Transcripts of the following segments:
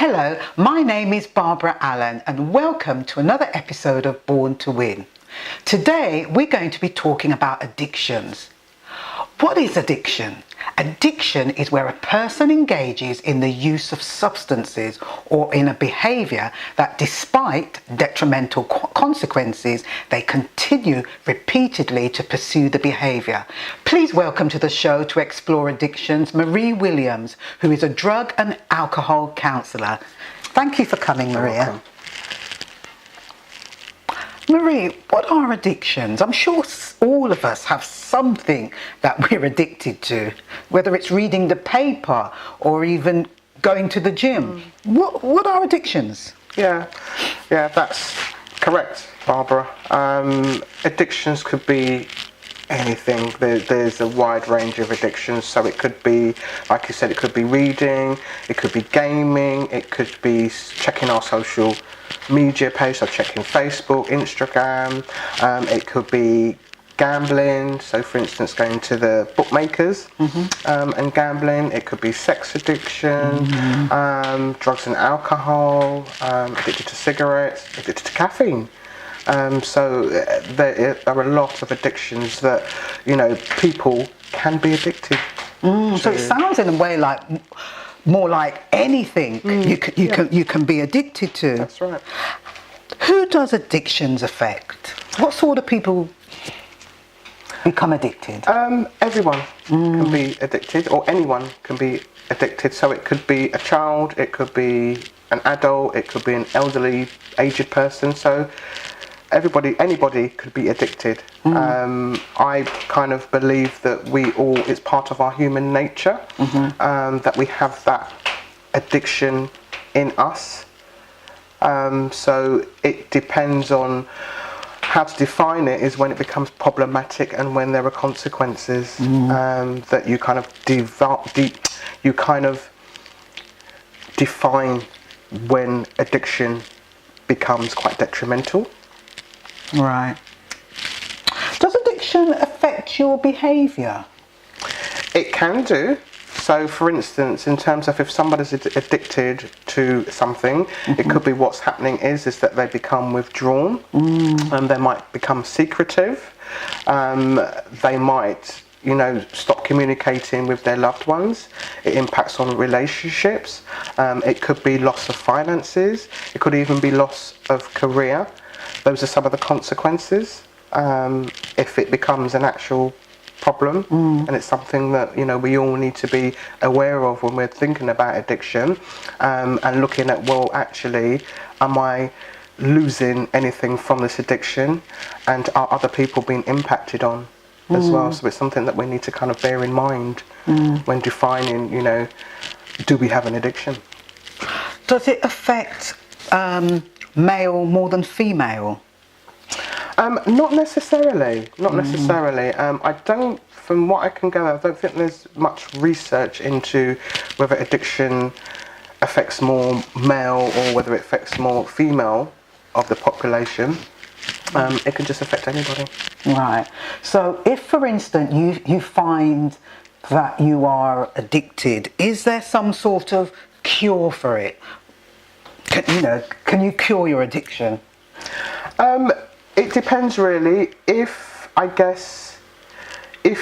Hello, my name is Barbara Allen and welcome to another episode of Born to Win. Today we're going to be talking about addictions. What is addiction? Addiction is where a person engages in the use of substances or in a behaviour that, despite detrimental consequences, they continue repeatedly to pursue the behaviour. Please welcome to the show to explore addictions, Marie Williams, who is a drug and alcohol counsellor. Thank you for coming, Maria. Welcome. Marie, what are addictions? I'm sure all of us have something that we're addicted to, whether it's reading the paper or even going to the gym. What are addictions? Yeah, that's correct, Barbara. Addictions could be anything. There's a wide range of addictions. So it could be, like you said, it could be reading, it could be gaming, it could be checking our social media page, so checking Facebook, Instagram. It could be gambling, so for instance going to the bookmakers and gambling. It could be sex addiction, drugs and alcohol, addicted to cigarettes, addicted to caffeine. So there are a lot of addictions that, people can be addicted to. So it sounds in a way like more like anything you can be addicted to. That's right. Who does addictions affect? What sort of people become addicted? Everyone can be addicted, or anyone can be addicted. So it could be a child, it could be an adult, it could be an elderly, aged person. So anybody could be addicted. I kind of believe that it's part of our human nature, that we have that addiction in us. So it depends on how to define it, is when it becomes problematic and when there are consequences that you kind of define when addiction becomes quite detrimental. Right. Does addiction affect your behaviour? It can do. So, for instance, in terms of if somebody's addicted to something, it could be what's happening is that they become withdrawn, and they might become secretive. They might, stop communicating with their loved ones. It impacts on relationships. It could be loss of finances. It could even be loss of career. Those are some of the consequences if it becomes an actual problem, and it's something that we all need to be aware of when we're thinking about addiction, and looking at, well, actually, am I losing anything from this addiction, and are other people being impacted on as well? So it's something that we need to kind of bear in mind when defining, do we have an addiction? Does it affect male more than female? Not necessarily. I don't, from what I can gather, I don't think there's much research into whether addiction affects more male or whether it affects more female of the population. It can just affect anybody. Right. So if, for instance, you find that you are addicted, is there some sort of cure for it? Can you cure your addiction? It depends really. If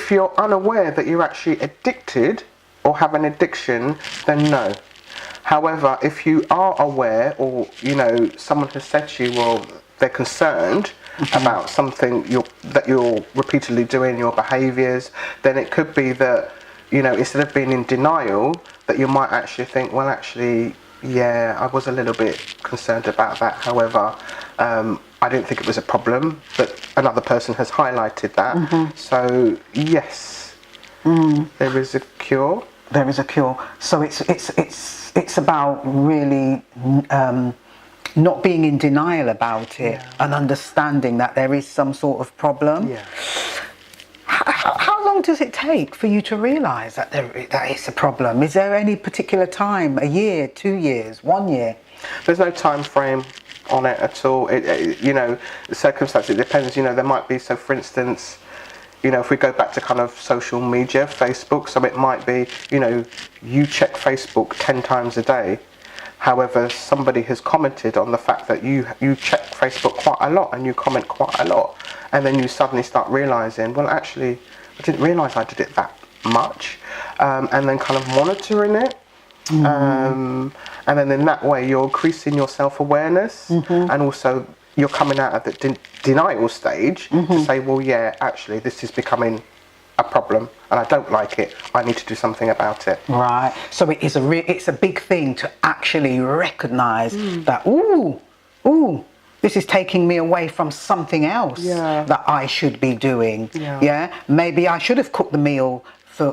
you're unaware that you're actually addicted or have an addiction, then no. However, if you are aware, or someone has said to you, well, they're concerned about something that you're repeatedly doing, your behaviours, then it could be that instead of being in denial, that you might actually think, well, actually, yeah, I was a little bit concerned about that. However, I didn't think it was a problem, but another person has highlighted that. So yes, there is a cure. There is a cure. So it's about really not being in denial about it, and understanding that there is some sort of problem. Yeah. How long does it take for you to realise that it's a problem? Is there any particular time? A year, 2 years, 1 year? There's no time frame on it at all. The circumstance, it depends. There might be, so for instance, if we go back to kind of social media, Facebook, so it might be, you check Facebook 10 times a day. However, somebody has commented on the fact that you check Facebook quite a lot and you comment quite a lot, and then you suddenly start realizing, well, actually, I didn't realize I did it that much, and then kind of monitoring it. And then in that way you're increasing your self-awareness, and also you're coming out of the denial stage to say, well, yeah, actually this is becoming a problem and I don't like it, I need to do something about it. Right. So it is it's a big thing to actually recognize that, this is taking me away from something else that I should be doing. Maybe I should have cooked the meal for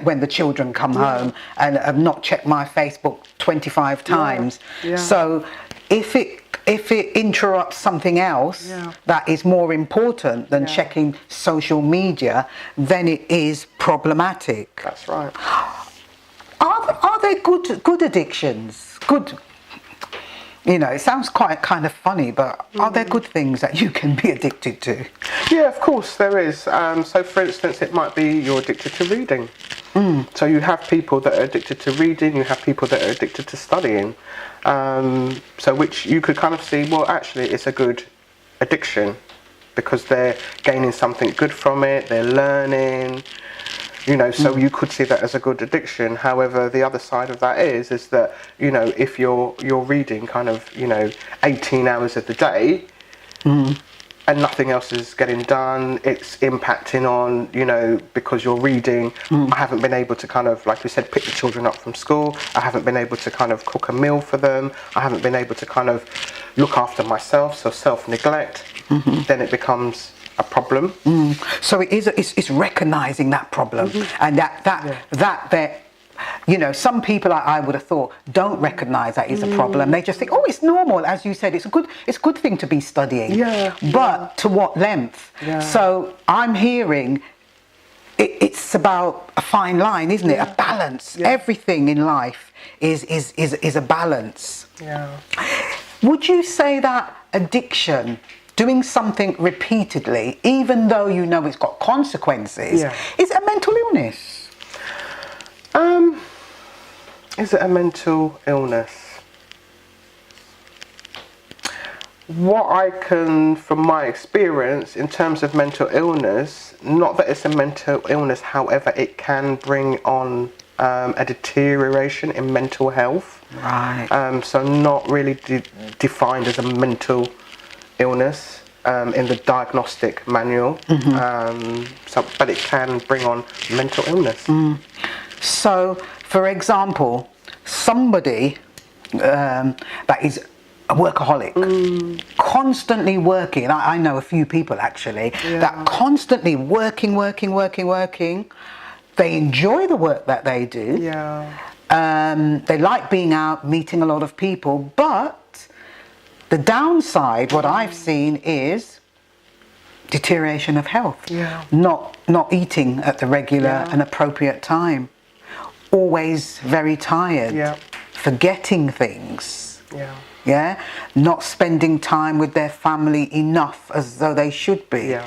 when the children come home and have not checked my Facebook 25 times. So if it interrupts something else that is more important than checking social media, then it is problematic. That's right. Are there good addictions? Good. It sounds quite kind of funny, but are there good things that you can be addicted to? Yeah, of course there is. So for instance, it might be you're addicted to reading. So you have people that are addicted to reading, you have people that are addicted to studying. So which you could kind of see, well, actually it's a good addiction because they're gaining something good from it, they're learning. So you could see that as a good addiction. However, the other side of that is that, if you're reading kind of, 18 hours of the day and nothing else is getting done, it's impacting on, because you're reading. I haven't been able to kind of, like we said, pick the children up from school. I haven't been able to kind of cook a meal for them. I haven't been able to kind of look after myself, so self-neglect. Then it becomes a problem. So it's recognizing that problem, and that some people I would have thought don't recognize that is a problem. They just think, oh, it's normal. As you said, it's a good thing to be studying. But to what length? So I'm hearing it's about a fine line, isn't it? A balance. Everything in life is a balance. Would you say that addiction, doing something repeatedly, even though you know it's got consequences, is it a mental illness? Is it a mental illness? What I can, from my experience, in terms of mental illness, not that it's a mental illness, however, it can bring on a deterioration in mental health. Right. So not really defined as a mental illness in the diagnostic manual. But it can bring on mental illness. So, for example, somebody that is a workaholic, constantly working. I know a few people actually that constantly working. They enjoy the work that they do. They like being out, meeting a lot of people, but the downside, what I've seen, is deterioration of health. Not eating at the regular and appropriate time. Always very tired. Forgetting things. Not spending time with their family enough as though they should be.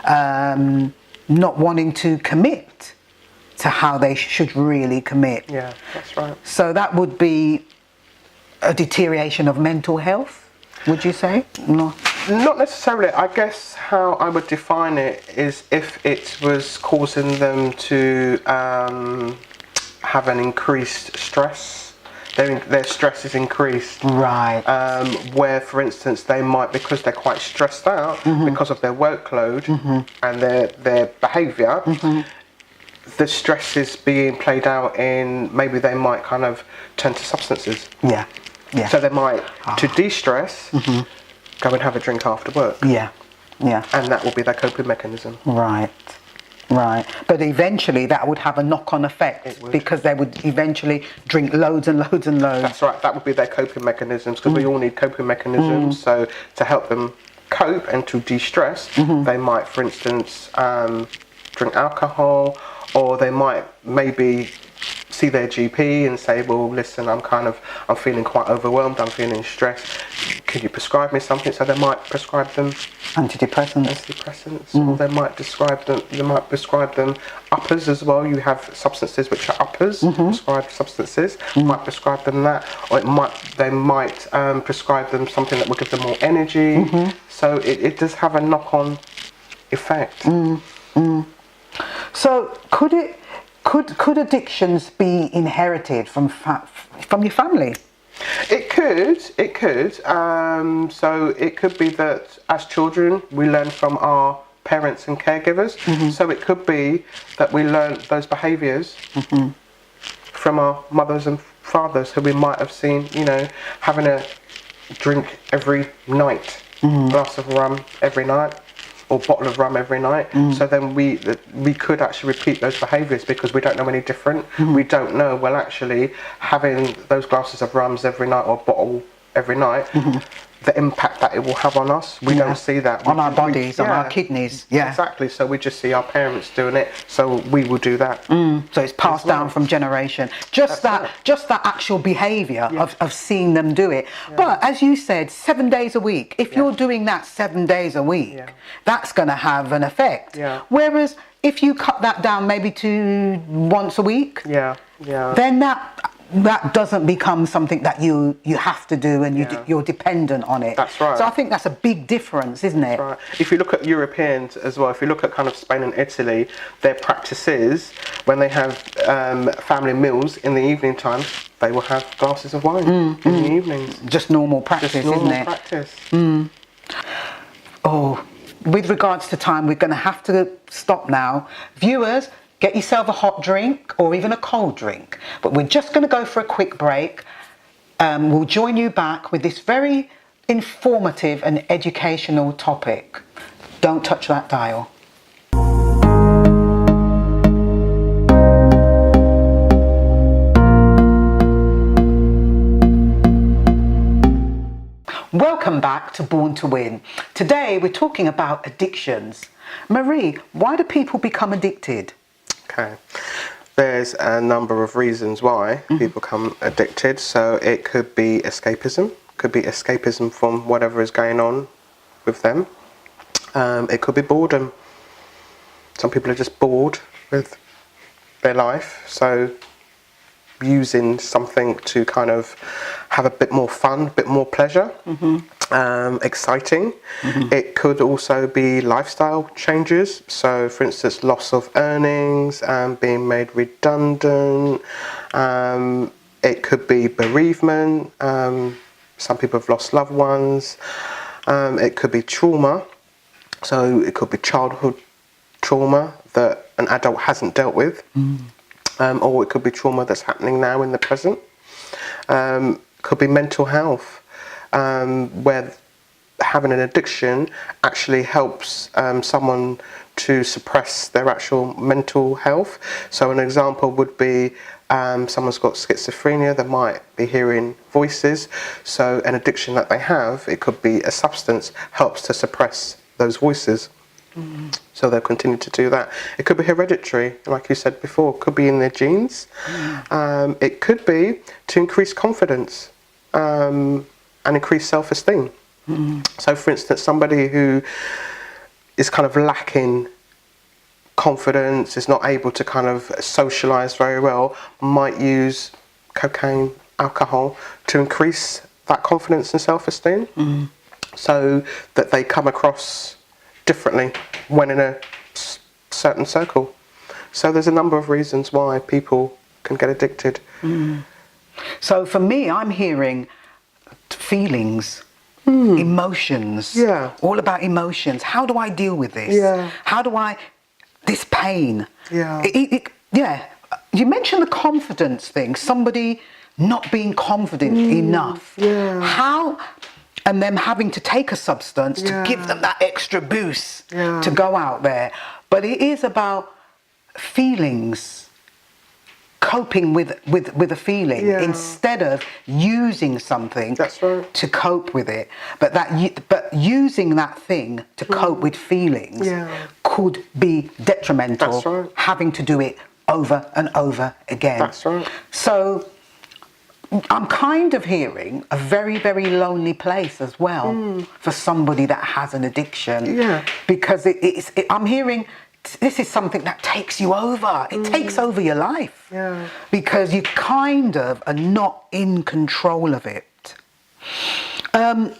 Not wanting to commit to how they should really commit. That's right. So that would be a deterioration of mental health, would you say? No. Not necessarily. I guess how I would define it is if it was causing them to have an increased stress. Their stress is increased. Right. Where, for instance, they might, because they're quite stressed out because of their workload and their behaviour, the stress is being played out in, maybe they might kind of turn to substances. So they might, to de-stress, go and have a drink after work. And that will be their coping mechanism. Right. But eventually that would have a knock-on effect because they would eventually drink loads and loads and loads. That's right. That would be their coping mechanisms because we all need coping mechanisms. So to help them cope and to de-stress, they might, for instance, drink alcohol, or they might maybe see their GP and say, well, listen, I'm feeling quite overwhelmed, I'm feeling stressed. could you prescribe me something? So they might prescribe them Antidepressants. or they might prescribe them uppers as well. You have substances which are uppers, prescribed substances. Might prescribe them that, or they might prescribe them something that will give them more energy. So it does have a knock-on effect. So could addictions be inherited from your family? It could. So it could be that as children we learn from our parents and caregivers. So it could be that we learn those behaviours from our mothers and fathers who we might have seen, having a drink every night, glass of rum every night, or bottle of rum every night. So then we could actually repeat those behaviours because we don't know any different. We don't know, well, actually having those glasses of rums every night or a bottle every night, the impact that it will have on us. We don't see that. On our bodies, on our kidneys. Yeah. Exactly. So we just see our parents doing it, so we will do that. So it's passed down from generation. Just that actual behaviour of seeing them do it. But as you said, 7 days a week. If you're doing that 7 days a week, that's going to have an effect. Whereas if you cut that down maybe to once a week, then that doesn't become something that you have to do and you're dependent on it. That's right. So I think that's a big difference, isn't it? Right. If you look at Europeans as well, if you look at kind of Spain and Italy, their practices when they have family meals in the evening time, they will have glasses of wine in the evenings. Just normal practice, isn't it? Practice. Oh, with regards to time, we're going to have to stop now. Viewers, get yourself a hot drink or even a cold drink. But we're just going to go for a quick break. We'll join you back with this very informative and educational topic. Don't touch that dial. Welcome back to Born to Win. Today we're talking about addictions. Marie, why do people become addicted? Okay, there's a number of reasons why people become addicted. So it could be escapism, from whatever is going on with them. It could be boredom. Some people are just bored with their life, so using something to kind of have a bit more fun, a bit more pleasure, exciting. It could also be lifestyle changes. So, for instance, loss of earnings, being made redundant. It could be bereavement. Some people have lost loved ones. It could be trauma. So it could be childhood trauma that an adult hasn't dealt with. Or it could be trauma that's happening now in the present. Could be mental health, where having an addiction actually helps someone to suppress their actual mental health. So an example would be someone's got schizophrenia, they might be hearing voices. So an addiction that they have, it could be a substance, helps to suppress those voices. So they'll continue to do that. It could be hereditary, like you said before, it could be in their genes. It could be to increase confidence and increase self-esteem. So for instance, somebody who is kind of lacking confidence, is not able to kind of socialise very well, might use cocaine, alcohol to increase that confidence and self-esteem, so that they come across differently when in a certain circle. So there's a number of reasons why people can get addicted. So for me, I'm hearing feelings, emotions, all about emotions. How do I deal with this? How do I, this pain? You mentioned the confidence thing, somebody not being confident enough. How, and them having to take a substance to give them that extra boost to go out there. But it is about feelings, coping with a feeling instead of using something to cope with it. But using that thing to cope with feelings could be detrimental, having to do it over and over again. That's right. So I'm kind of hearing a very, very lonely place as well for somebody that has an addiction. Yeah. Because I'm hearing this is something that takes you over. It takes over your life. Yeah. Because you kind of are not in control of it. Where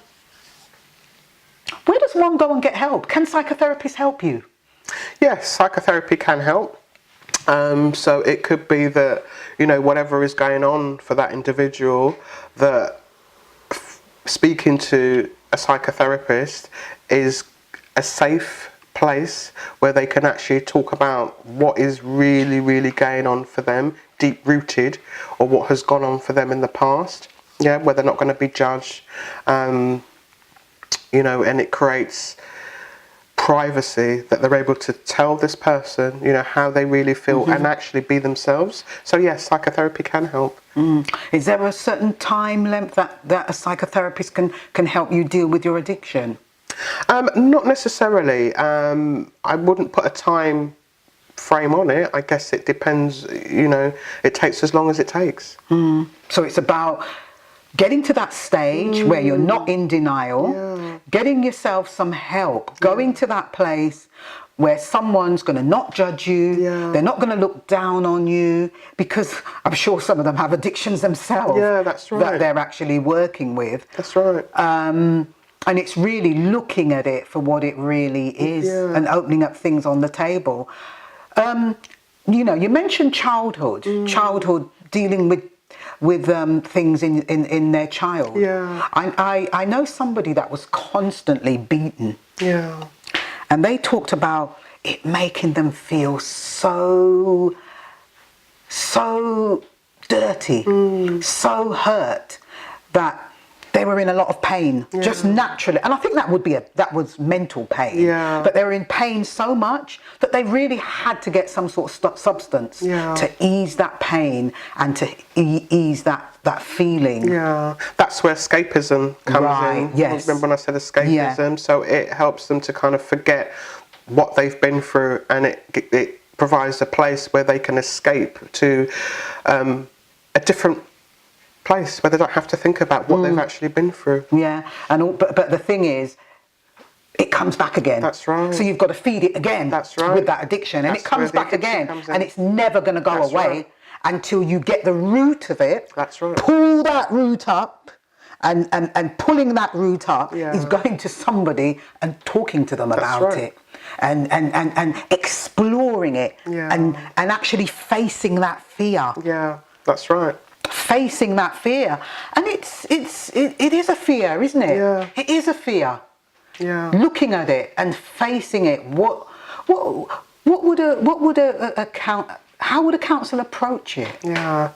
does one go and get help? Can psychotherapists help you? Yes, psychotherapy can help. So it could be that, whatever is going on for that individual, that speaking to a psychotherapist is a safe place where they can actually talk about what is really, really going on for them, deep rooted, or what has gone on for them in the past. Yeah, where they're not going to be judged, and it creates privacy that they're able to tell this person, how they really feel and actually be themselves. So yes, psychotherapy can help. Is there a certain time length that a psychotherapist can help you deal with your addiction? Not necessarily. I wouldn't put a time frame on it. I guess it depends, it takes as long as it takes. So it's about getting to that stage where you're not in denial, getting yourself some help, going to that place where someone's going to not judge you, they're not going to look down on you, because I'm sure some of them have addictions themselves. Yeah, that's right. That they're actually working with. That's right. And it's really looking at it for what it really is and opening up things on the table. You mentioned childhood dealing with things in their child. Yeah. I know somebody that was constantly beaten. Yeah. And they talked about it making them feel so dirty, so hurt, that they were in a lot of pain, just naturally. And I think that was mental pain. Yeah. But they were in pain so much that they really had to get some sort of substance to ease that pain and to ease that feeling. Yeah, that's where escapism comes in. Yes. Remember when I said escapism? Yeah. So it helps them to kind of forget what they've been through, and it provides a place where they can escape to a different place where they don't have to think about what they've actually been through. Yeah, but the thing is, it comes back again. That's right. So you've got to feed it again. That's right. With that addiction, and it comes back again, and it's never going to go away until you get the root of it. That's right. Pull that root up, and pulling that root up is going to somebody and talking to them about it, and exploring it, and actually facing that fear. Yeah, that's right. Facing that fear, and it is a fear, isn't it? Yeah. It is a fear. Yeah. Looking at it and facing it. How would a counsellor approach it? Yeah.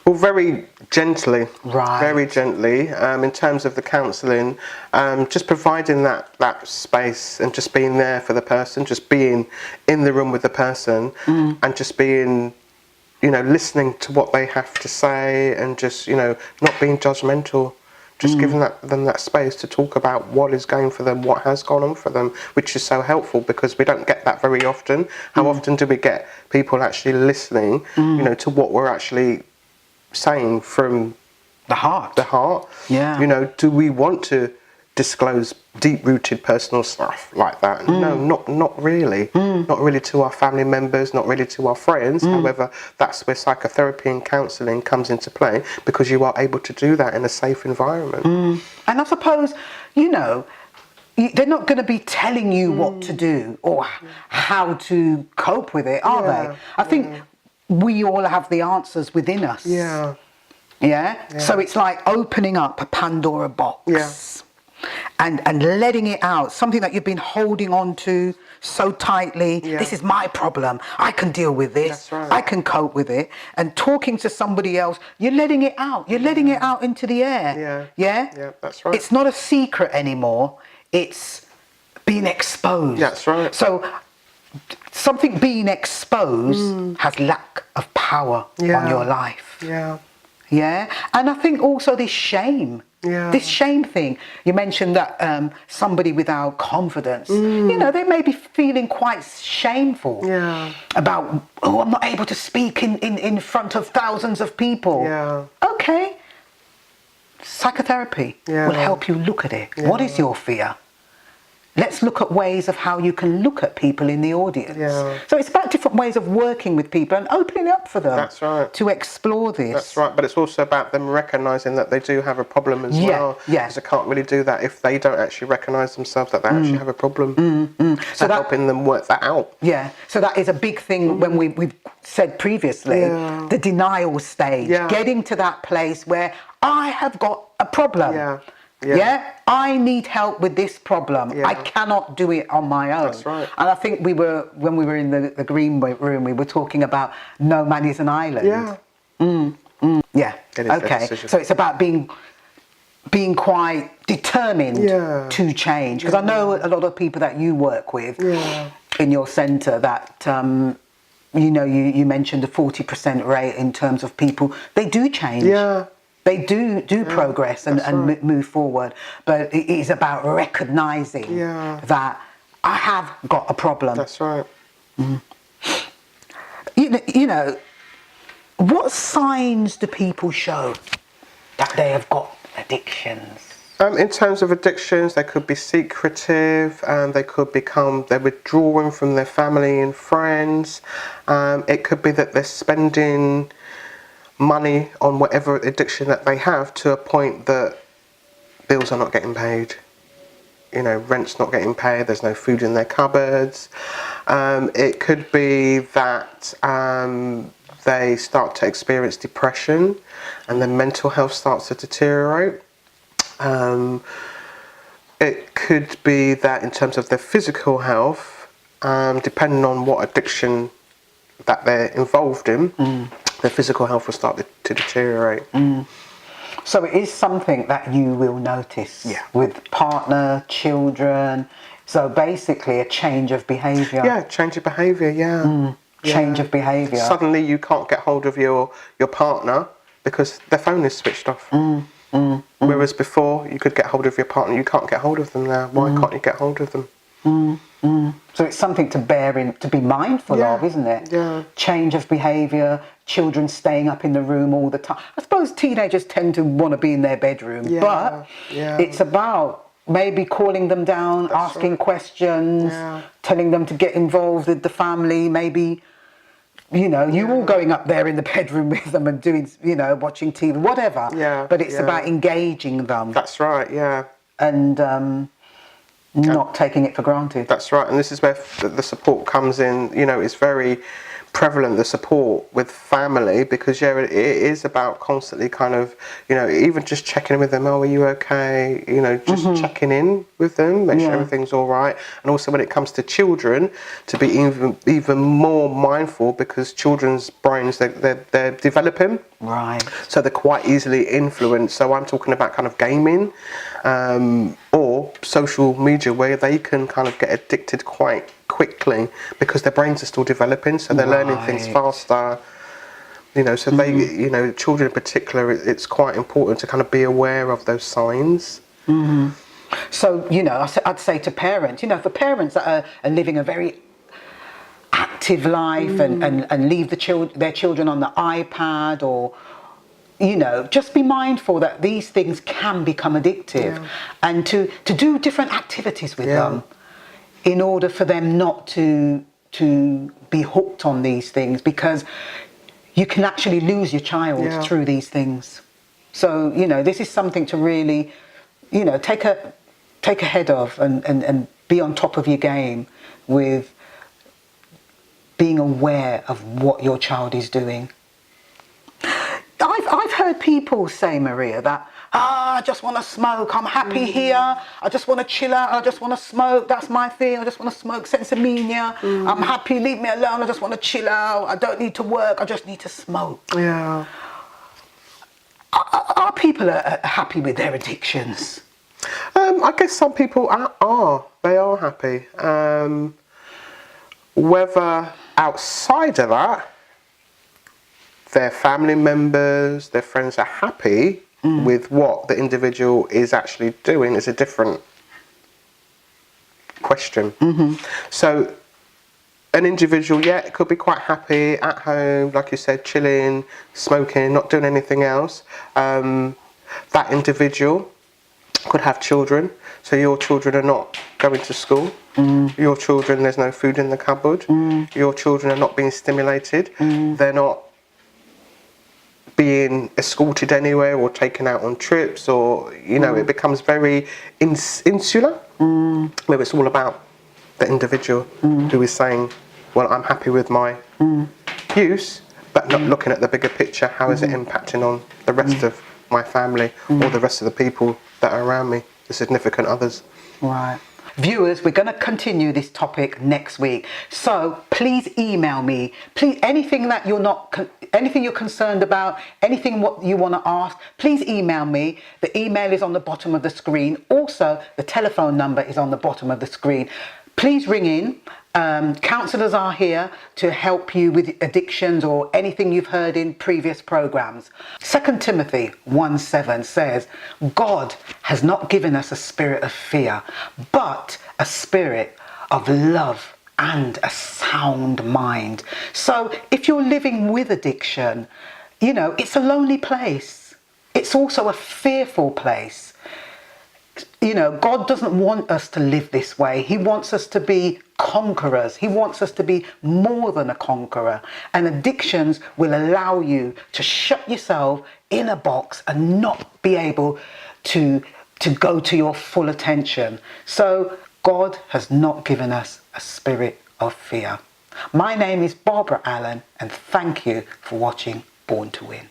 Well, very gently. Right. Very gently. In terms of the counselling, just providing that space and just being there for the person, just being in the room with the person, and just being, listening to what they have to say, and just, not being judgmental. Just giving them that space to talk about what is going for them, what has gone on for them, which is so helpful, because we don't get that very often. How often do we get people actually listening, to what we're actually saying from the heart? Yeah. Do we want to disclose deep-rooted personal stuff like that? No, not really. Not really to our family members, not really to our friends. However, that's where psychotherapy and counselling comes into play, because you are able to do that in a safe environment. And I suppose, they're not going to be telling you what to do or how to cope with it, are they? I think we all have the answers within us. Yeah? So it's like opening up a Pandora box. And letting it out, something that you've been holding on to so tightly. This is my problem. I can deal with this. That's right. I can cope with it. And talking to somebody else, you're letting it out. You're letting it out into the air. Yeah, that's right. It's not a secret anymore. It's being exposed. That's right. So something being exposed has lack of power on your life. Yeah. And I think also this shame. This shame thing. You mentioned that somebody without confidence, they may be feeling quite shameful about, I'm not able to speak in front of thousands of people. Okay, psychotherapy Yeah. will help you look at it. Yeah. What is your fear? Let's look at ways of how you can look at people in the audience. Yeah. So it's about different ways of working with people and opening up for them. That's right. To explore this. That's right, but it's also about them recognising that they do have a problem as well. Yeah. Because they can't really do that if they don't actually recognise themselves that they actually have a problem. So helping them work that out. Yeah, so that is a big thing when we've said previously, Yeah. the denial stage, Yeah. getting to that place where I have got a problem. Yeah. Yeah. I need help with this problem. Yeah. I cannot do it on my own. That's right. And I think when we were in the green room, we were talking about no man is an island. Yeah. Yeah. It is their Okay. decision. So it's about being quite determined Yeah. to change. Because I know a lot of people that you work with Yeah. in your centre that you mentioned a 40% rate in terms of people. They do change. Yeah. They do progress and right. move forward. But it is about recognising Yeah. that I have got a problem. That's right. You know, what signs do people show that they have got addictions? In terms of addictions, they could be secretive, and they're withdrawing from their family and friends. It could be that they're spending money on whatever addiction that they have to a point that bills are not getting paid. You know, rent's not getting paid, there's no food in their cupboards. It could be that they start to experience depression and their mental health starts to deteriorate. It could be that in terms of their physical health, depending on what addiction that they're involved in, their physical health will start to deteriorate. So it is something that you will notice with partner, children. So basically a change of behaviour. Yeah, change of behaviour, Change of behaviour. Suddenly you can't get hold of your partner because their phone is switched off. Whereas before you could get hold of your partner, you can't get hold of them now. Why can't you get hold of them? So it's something to to be mindful of, isn't it? Yeah. Change of behaviour, children staying up in the room all the time. I suppose teenagers tend to want to be in their bedroom, but it's about maybe calling them down, asking questions, telling them to get involved with the family, maybe, you all going up there in the bedroom with them and doing, watching TV, whatever. Yeah, But it's yeah. about engaging them That's right, yeah. and not taking it for granted. That's right, and this is where the support comes in. It's very prevalent, the support with family, because it is about constantly kind of, even just checking in with them. Oh, are you okay? Just checking in with them, make sure everything's all right. And also when it comes to children, to be even more mindful, because children's brains, they're developing. Right. So they're quite easily influenced. So I'm talking about kind of gaming or social media, where they can kind of get addicted quite quickly because their brains are still developing, so they're learning things faster. So they, children in particular, it's quite important to kind of be aware of those signs. So, I'd say to parents, for parents that are living a very active life and leave their children on the iPad or, just be mindful that these things can become addictive and to do different activities with them in order for them not to be hooked on these things, because you can actually lose your child through these things. So, this is something to really, take a head of and be on top of your game with being aware of what your child is doing. I've heard people say, Maria, that I just want to smoke. I'm happy here. I just want to chill out. I just want to smoke. That's my thing. I just want to smoke sensimania. I'm happy. Leave me alone. I just want to chill out. I don't need to work. I just need to smoke. Yeah. Are people happy with their addictions? I guess some people are. They are happy. Whether outside of that, their family members, their friends are happy with what the individual is actually doing is a different question. So an individual, it could be quite happy at home, like you said, chilling, smoking, not doing anything else. That individual could have children, so your children are not going to school. Your children, there's no food in the cupboard. Your children are not being stimulated. They're not being escorted anywhere or taken out on trips, or it becomes very insular, where it's all about the individual who is saying, well, I'm happy with my use, but not looking at the bigger picture. How is it impacting on the rest of my family or the rest of the people that are around me, the significant others? Right. Viewers, we're going to continue this topic next week. So please email me. Please, anything you're concerned about, anything what you want to ask, please email me. The email is on the bottom of the screen. Also, the telephone number is on the bottom of the screen. Please ring in. Counsellors are here to help you with addictions or anything you've heard in previous programs. 2 Timothy 1:7 says, God has not given us a spirit of fear, but a spirit of love and a sound mind. So if you're living with addiction, it's a lonely place. It's also a fearful place. God doesn't want us to live this way. He wants us to be conquerors. He wants us to be more than a conqueror. And addictions will allow you to shut yourself in a box and not be able to go to your full attention. So God has not given us a spirit of fear. My name is Barbara Allen, and thank you for watching Born to Win.